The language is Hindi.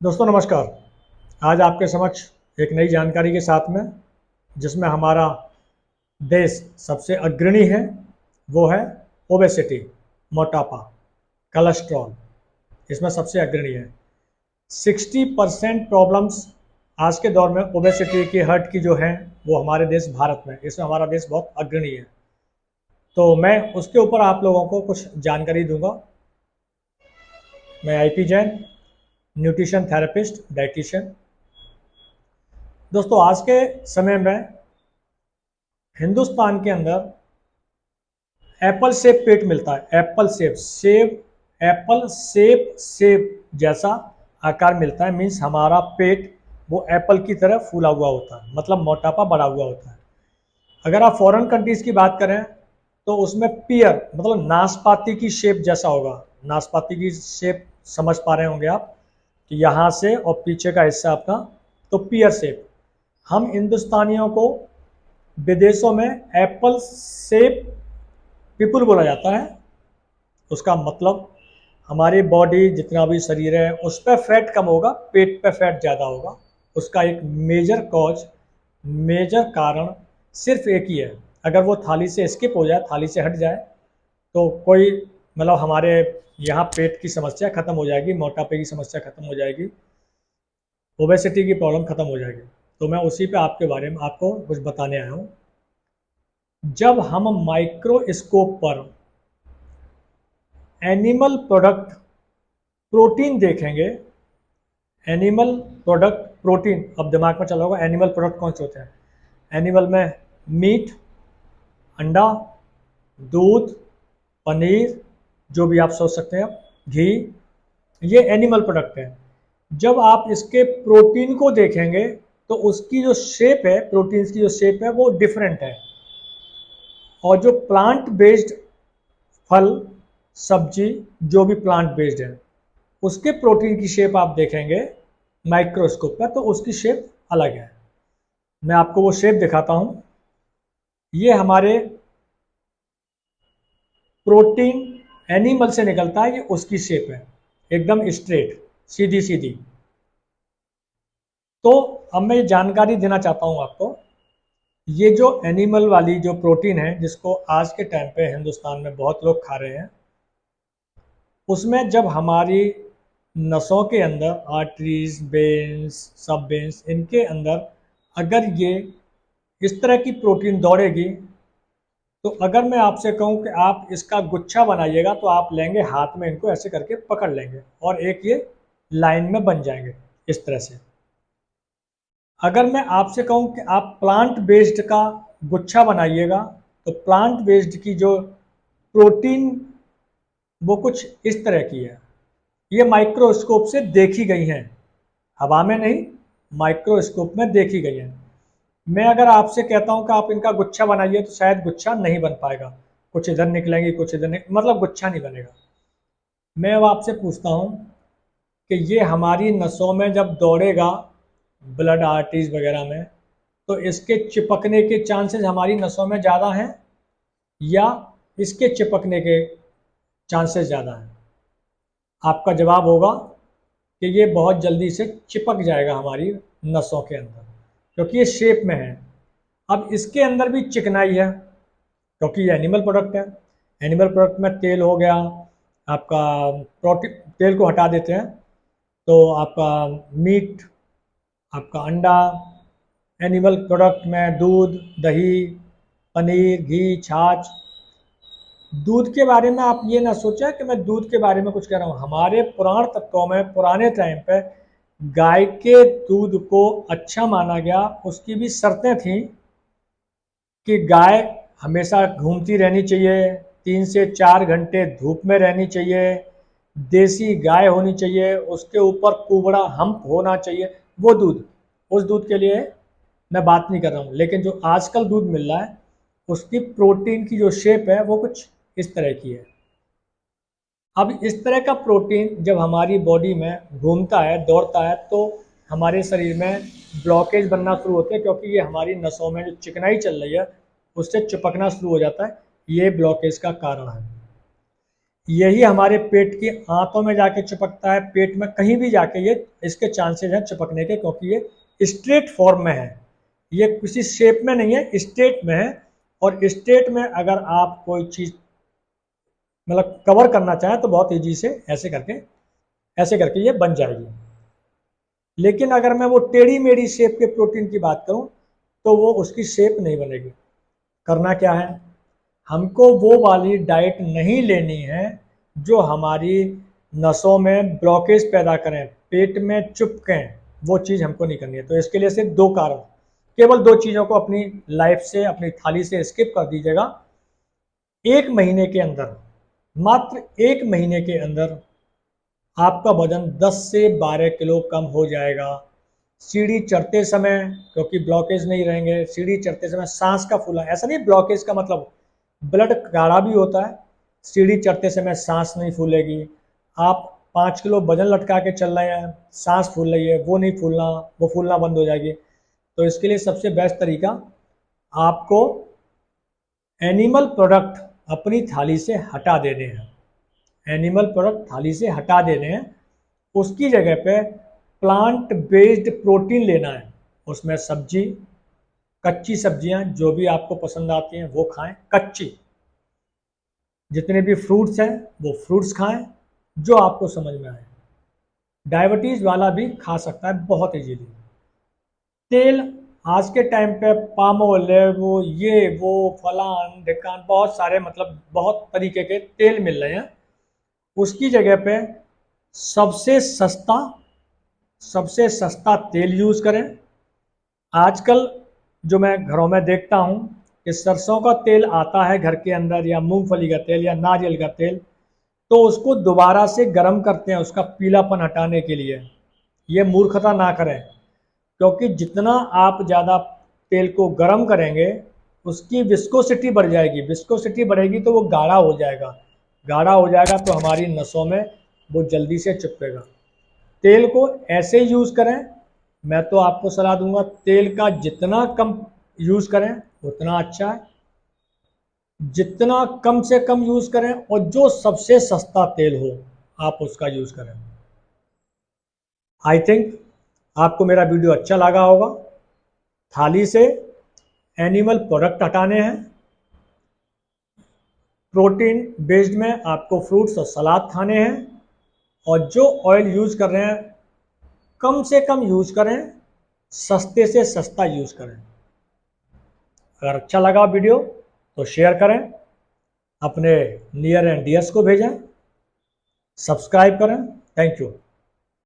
दोस्तों नमस्कार। आज आपके समक्ष एक नई जानकारी के साथ में, जिसमें हमारा देश सबसे अग्रणी है, वो है ओबेसिटी, मोटापा, कोलेस्ट्रॉल। इसमें सबसे अग्रणी है। 60% प्रॉब्लम्स आज के दौर में ओबेसिटी की, हार्ट की जो है, वो हमारे देश भारत में, इसमें हमारा देश बहुत अग्रणी है। तो मैं उसके ऊपर आप लोगों को कुछ जानकारी दूंगा। मैं IP Jain, nutrition therapist, dietitian. दोस्तों आज के समय में हिंदुस्तान के अंदर एप्पल शेप पेट मिलता है। एप्पल शेप एप्पल शेप जैसा आकार मिलता है। मीन्स हमारा पेट वो एप्पल की तरह फूला हुआ होता है, मतलब मोटापा बढ़ा हुआ होता है। अगर आप फॉरेन कंट्रीज की बात करें तो उसमें पियर, मतलब नाशपाती की शेप जैसा होगा। नाशपाती की शेप समझ पा रहे होंगे आप कि यहाँ से और पीछे का हिस्सा आपका, तो पियर शेप। हम हिंदुस्तानियों को विदेशों में एप्पल शेप पीपल बोला जाता है। उसका मतलब हमारी बॉडी, जितना भी शरीर है, उस पर फैट कम होगा, पेट पे फैट ज़्यादा होगा। उसका एक मेजर कारण सिर्फ एक ही है। अगर वो थाली से स्किप हो जाए, थाली से हट जाए, तो कोई, मतलब हमारे यहाँ पेट की समस्या खत्म हो जाएगी, मोटापे की समस्या खत्म हो जाएगी, ओबेसिटी की प्रॉब्लम खत्म हो जाएगी। तो मैं उसी पे आपके बारे में आपको कुछ बताने आया हूँ। जब हम माइक्रोस्कोप पर एनिमल प्रोडक्ट प्रोटीन देखेंगे, एनिमल प्रोडक्ट प्रोटीन, अब दिमाग में चला होगा एनिमल प्रोडक्ट कौन से होते हैं। एनिमल में मीट, अंडा, दूध, पनीर, जो भी आप सोच सकते हैं, घी, ये एनिमल प्रोडक्ट है। जब आप इसके प्रोटीन को देखेंगे तो उसकी जो शेप है, प्रोटीन्स की जो शेप है, वो डिफरेंट है। और जो प्लांट बेस्ड फल, सब्जी, जो भी प्लांट बेस्ड है, उसके प्रोटीन की शेप आप देखेंगे माइक्रोस्कोप पर, तो उसकी शेप अलग है। मैं आपको वो शेप दिखाता हूँ। ये हमारे प्रोटीन एनिमल से निकलता है, ये उसकी शेप है, एकदम स्ट्रेट, सीधी सीधी। तो अब मैं ये जानकारी देना चाहता हूँ आपको। ये जो एनिमल वाली जो प्रोटीन है, जिसको आज के टाइम पे हिंदुस्तान में बहुत लोग खा रहे हैं, उसमें जब हमारी नसों के अंदर, आर्टरीज, वेन्स, सब वेन्स, इनके अंदर अगर ये इस तरह की प्रोटीन दौड़ेगी, तो अगर मैं आपसे कहूं कि आप इसका गुच्छा बनाइएगा, तो आप लेंगे हाथ में, इनको ऐसे करके पकड़ लेंगे और एक ये लाइन में बन जाएंगे इस तरह से। अगर मैं आपसे कहूं कि आप प्लांट बेस्ड का गुच्छा बनाइएगा, तो प्लांट बेस्ड की जो प्रोटीन, वो कुछ इस तरह की है। ये माइक्रोस्कोप से देखी गई हैं, हवा में नहीं, माइक्रोस्कोप में देखी गई हैं। मैं अगर आपसे कहता हूं कि आप इनका गुच्छा बनाइए, तो शायद गुच्छा नहीं बन पाएगा। कुछ इधर निकलेंगे, कुछ इधर मतलब गुच्छा नहीं बनेगा। मैं अब आपसे पूछता हूं कि ये हमारी नसों में जब दौड़ेगा, ब्लड आर्टरीज वगैरह में, तो इसके चिपकने के चांसेस हमारी नसों में ज़्यादा हैं या इसके चिपकने के चांसेस ज़्यादा हैं? आपका जवाब होगा कि ये बहुत जल्दी से चिपक जाएगा हमारी नसों के अंदर, क्योंकि ये शेप में है। अब इसके अंदर भी चिकनाई है, क्योंकि ये एनिमल प्रोडक्ट है। एनिमल प्रोडक्ट में तेल हो गया आपका, प्रोटीन, तेल को हटा देते हैं, तो आपका मीट, आपका अंडा, एनिमल प्रोडक्ट में दूध, दही, पनीर, घी, छाछ। दूध के बारे में आप ये ना सोचा कि मैं दूध के बारे में कुछ कह रहा हूँ। हमारे पुराण तत्वों में, पुराने टाइम पे गाय के दूध को अच्छा माना गया। उसकी भी शर्तें थीं कि गाय हमेशा घूमती रहनी चाहिए, 3 से 4 घंटे धूप में रहनी चाहिए, देसी गाय होनी चाहिए, उसके ऊपर कुबड़ा हम्प होना चाहिए। वो दूध, उस दूध के लिए मैं बात नहीं कर रहा हूँ। लेकिन जो आजकल दूध मिल रहा है, उसकी प्रोटीन की जो शेप है, वो कुछ इस तरह की है। अब इस तरह का प्रोटीन जब हमारी बॉडी में घूमता है, दौड़ता है, तो हमारे शरीर में ब्लॉकेज बनना शुरू होते हैं, क्योंकि ये हमारी नसों में जो चिकनाई चल रही है, उससे चिपकना शुरू हो जाता है। ये ब्लॉकेज का कारण है। यही हमारे पेट की आंतों में जाके चिपकता है, पेट में कहीं भी जाके ये इसके चांसेस हैं चिपकने के, क्योंकि ये स्ट्रेट फॉर्म में है, ये किसी शेप में नहीं है, स्ट्रेट में है। और स्ट्रेट में अगर आप कोई चीज़ मतलब कवर करना चाहें तो बहुत ईजी से ऐसे करके ये बन जाएगी। लेकिन अगर मैं वो टेढ़ी मेढ़ी शेप के प्रोटीन की बात करूं तो वो उसकी शेप नहीं बनेगी। करना क्या है, हमको वो वाली डाइट नहीं लेनी है जो हमारी नसों में ब्लॉकेज पैदा करें, पेट में चुपकें, वो चीज़ हमको नहीं करनी है। तो इसके लिए सिर्फ दो कारण, केवल दो चीज़ों को अपनी लाइफ से, अपनी थाली से स्किप कर दीजिएगा। एक महीने के अंदर, मात्र एक महीने के अंदर आपका वजन 10 से 12 किलो कम हो जाएगा। सीढ़ी चढ़ते समय, क्योंकि ब्लॉकेज नहीं रहेंगे, सीढ़ी चढ़ते समय सांस का फूलना, ऐसा नहीं ब्लॉकेज का मतलब ब्लड गाढ़ा भी होता है, सीढ़ी चढ़ते समय सांस नहीं फूलेगी। आप 5 किलो वजन लटका के चल रहे हैं, सांस फूल रही है, वो नहीं फूलना, वो फूलना बंद हो जाएगी। तो इसके लिए सबसे बेस्ट तरीका, आपको एनिमल प्रोडक्ट अपनी थाली से हटा देने हैं, एनिमल प्रोडक्ट थाली से हटा देने हैं, उसकी जगह पे प्लांट बेस्ड प्रोटीन लेना है। उसमें सब्जी, कच्ची सब्जियां जो भी आपको पसंद आती हैं वो खाएं, कच्ची। जितने भी फ्रूट्स हैं वो फ्रूट्स खाएं जो आपको समझ में आए। डायबिटीज़ वाला भी खा सकता है बहुत इजीली। तेल आज के टाइम पे पाम ऑयल, वो फलान ढिकान, बहुत सारे मतलब बहुत तरीके के तेल मिल रहे हैं। उसकी जगह पे सबसे सस्ता तेल यूज़ करें। आजकल जो मैं घरों में देखता हूँ कि सरसों का तेल आता है घर के अंदर, या मूंगफली का तेल या नारियल का तेल, तो उसको दोबारा से गर्म करते हैं उसका पीलापन हटाने के लिए। ये मूर्खता ना करें, क्योंकि जितना आप ज़्यादा तेल को गर्म करेंगे उसकी विस्कोसिटी बढ़ जाएगी, विस्कोसिटी बढ़ेगी तो वो गाढ़ा हो जाएगा, गाढ़ा हो जाएगा तो हमारी नसों में वो जल्दी से चिपकेगा। तेल को ऐसे यूज़ करें, मैं तो आपको सलाह दूंगा तेल का जितना कम यूज़ करें उतना अच्छा है, जितना कम से कम यूज़ करें और जो सबसे सस्ता तेल हो आप उसका यूज़ करें। आई थिंक आपको मेरा वीडियो अच्छा लगा होगा। थाली से एनिमल प्रोडक्ट हटाने हैं, प्रोटीन बेस्ड में आपको फ्रूट्स और सलाद खाने हैं, और जो ऑयल यूज़ कर रहे हैं कम से कम यूज़ करें, सस्ते से सस्ता यूज़ करें। अगर अच्छा लगा वीडियो तो शेयर करें, अपने नियर एंड डियर्स को भेजें, सब्सक्राइब करें। Thank you.